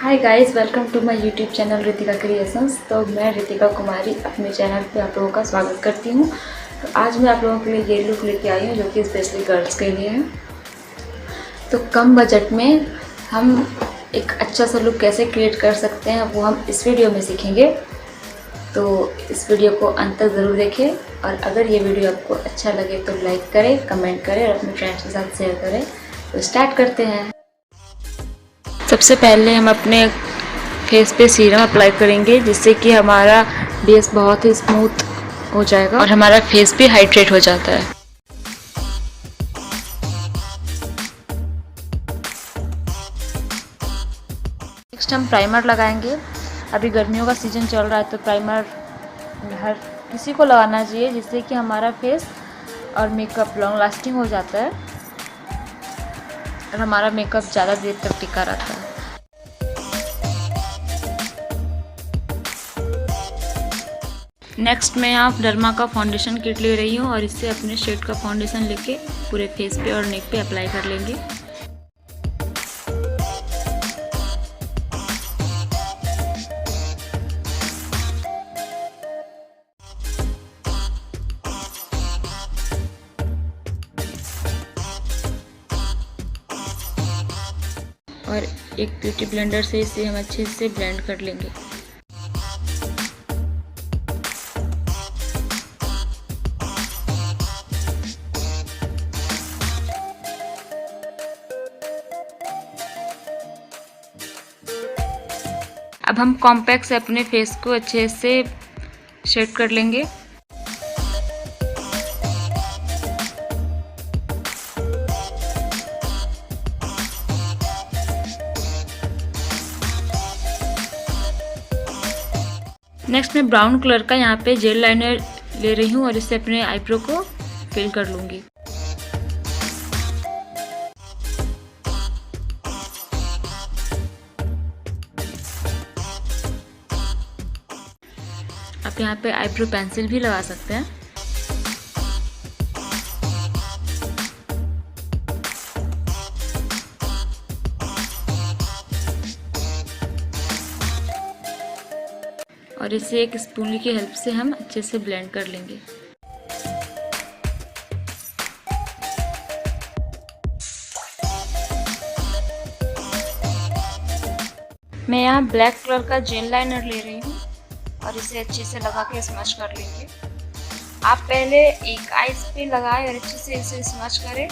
Hi guys, welcome to my YouTube channel Ritika Creations. तो मैं रितिका कुमारी अपने चैनल पे आप लोगों का स्वागत करती हूँ। तो आज मैं आप लोगों के लिए ये लुक लेके आई हूँ जो कि स्पेशली गर्ल्स के लिए है। तो कम बजट में हम एक अच्छा सा लुक कैसे क्रिएट कर सकते हैं वो हम इस वीडियो में सीखेंगे। तो इस वीडियो को अंत तक ज़रूर देखें और अगर ये वीडियो आपको अच्छा लगे तो लाइक करें, कमेंट करें और अपने फ्रेंड्स के साथ शेयर करें। तो स्टार्ट करते हैं। सबसे पहले हम अपने फेस पे सीरम अप्लाई करेंगे जिससे कि हमारा बेस बहुत ही स्मूथ हो जाएगा और हमारा फेस भी हाइड्रेट हो जाता है। नेक्स्ट हम प्राइमर लगाएंगे। अभी गर्मियों का सीजन चल रहा है तो प्राइमर हर किसी को लगाना चाहिए जिससे कि हमारा फेस और मेकअप लॉन्ग लास्टिंग हो जाता है और हमारा मेकअप ज़्यादा देर तक टिका रहता है। नेक्स्ट मैं यहाँ डर्मा का फाउंडेशन किट ले रही हूँ और इससे अपने शेड का फाउंडेशन लेके पूरे फेस पे और नेक पे अप्लाई कर लेंगे। और एक ब्यूटी ब्लेंडर से इसे हम अच्छे से ब्लेंड कर लेंगे। अब हम कॉम्पैक्ट से अपने फेस को अच्छे से शेड कर लेंगे। नेक्स्ट मैं ब्राउन कलर का यहाँ पे जेल लाइनर ले रही हूँ और इससे अपने आईब्रो को फिल कर लूँगी। आप यहाँ पे आईब्रो पेंसिल भी लगा सकते हैं। और इसे एक स्पून की हेल्प से हम अच्छे से ब्लेंड कर लेंगे। मैं यहाँ ब्लैक कलर का जेल लाइनर ले रही हूँ और इसे अच्छे से लगा के स्मच कर लेंगे। आप पहले एक आईज पे लगाएं और अच्छे से इसे स्मच करें,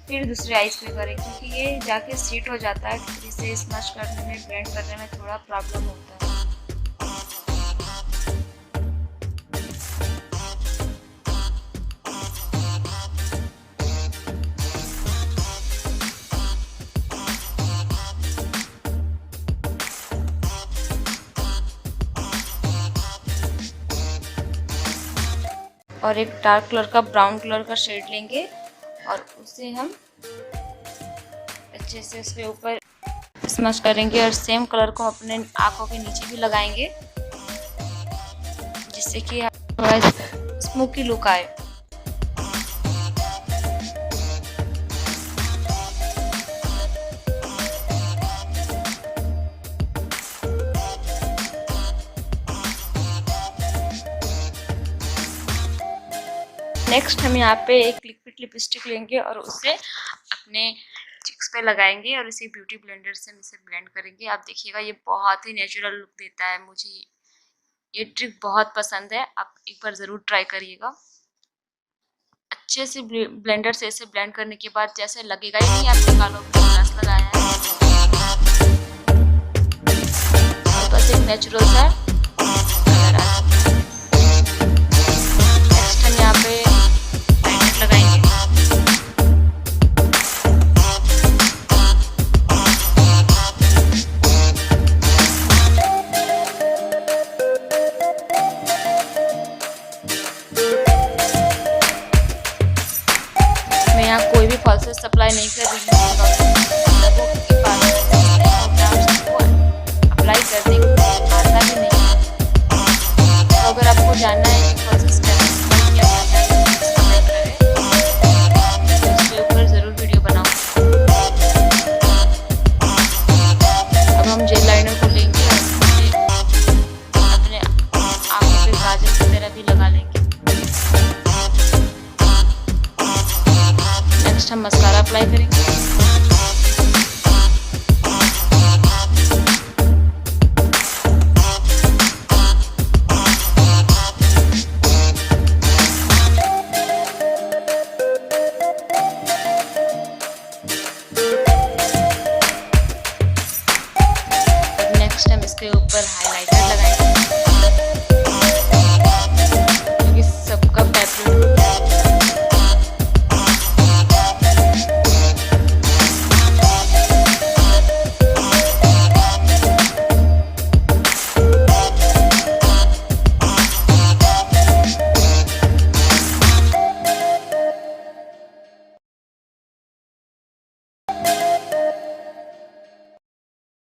फिर दूसरे आईज पे करें क्योंकि ये जाके सीट हो जाता है। फिर इसे स्मच करने में, ब्लेंड करने में थोड़ा प्रॉब्लम होता है। और एक डार्क कलर का ब्राउन कलर का शेड लेंगे और उसे हम अच्छे से इसके ऊपर स्मच करेंगे और सेम कलर को अपने आंखों के नीचे भी लगाएंगे जिससे कि थोड़ा स्मोकी लुक आए। नेक्स्ट हम यहाँ पे एक लिक्विड लिपस्टिक लेंगे और उसे अपने चिक्स पे लगाएंगे और इसे ब्यूटी ब्लेंडर से हम इसे ब्लेंड करेंगे। आप देखिएगा ये बहुत ही नेचुरल लुक देता है। मुझे ये ट्रिक बहुत पसंद है, आप एक बार ज़रूर ट्राई करिएगा। अच्छे से ब्लेंडर से इसे ब्लेंड करने के बाद जैसे लगेगा ही नहीं आपने कालों पे ब्रश लगाया है। और बस एक नेचुरल सा कलर आ जाता है। नेक्स्ट हम यहाँ पे लगाएंगे। मैं यहाँ कोई भी फॉल्सेस अप्लाई नहीं कर रही हूँ। अप्लाई करने को आता भी नहीं है। तो अगर आपको जानना है कि फॉल्सेस कैसे किया जाता है उसके ऊपर ज़रूर वीडियो बनाऊँ। अब हम जेल लाइनर लगा लेंगे। नेक्स्ट हम मस्कारा अप्लाई करेंगे। नेक्स्ट हम इसके ऊपर हाइलाइटर लगाएंगे, क्योंकि सबका फेवरेट।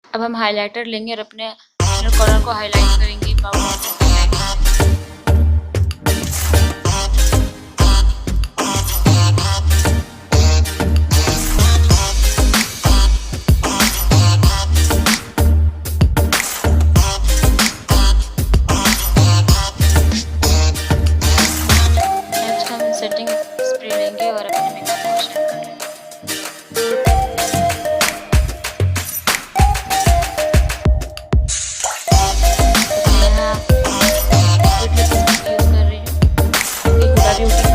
अब हम हाइलाइटर लेंगे और अपने इनर कॉर्नर को हाईलाइट करेंगे पाउडर से। नेक्स्ट हम सेटिंग स्प्रे लेंगे और अपने मेकअप को सेट कर लेंगे। यूज कर रही हूँ, गुलाबी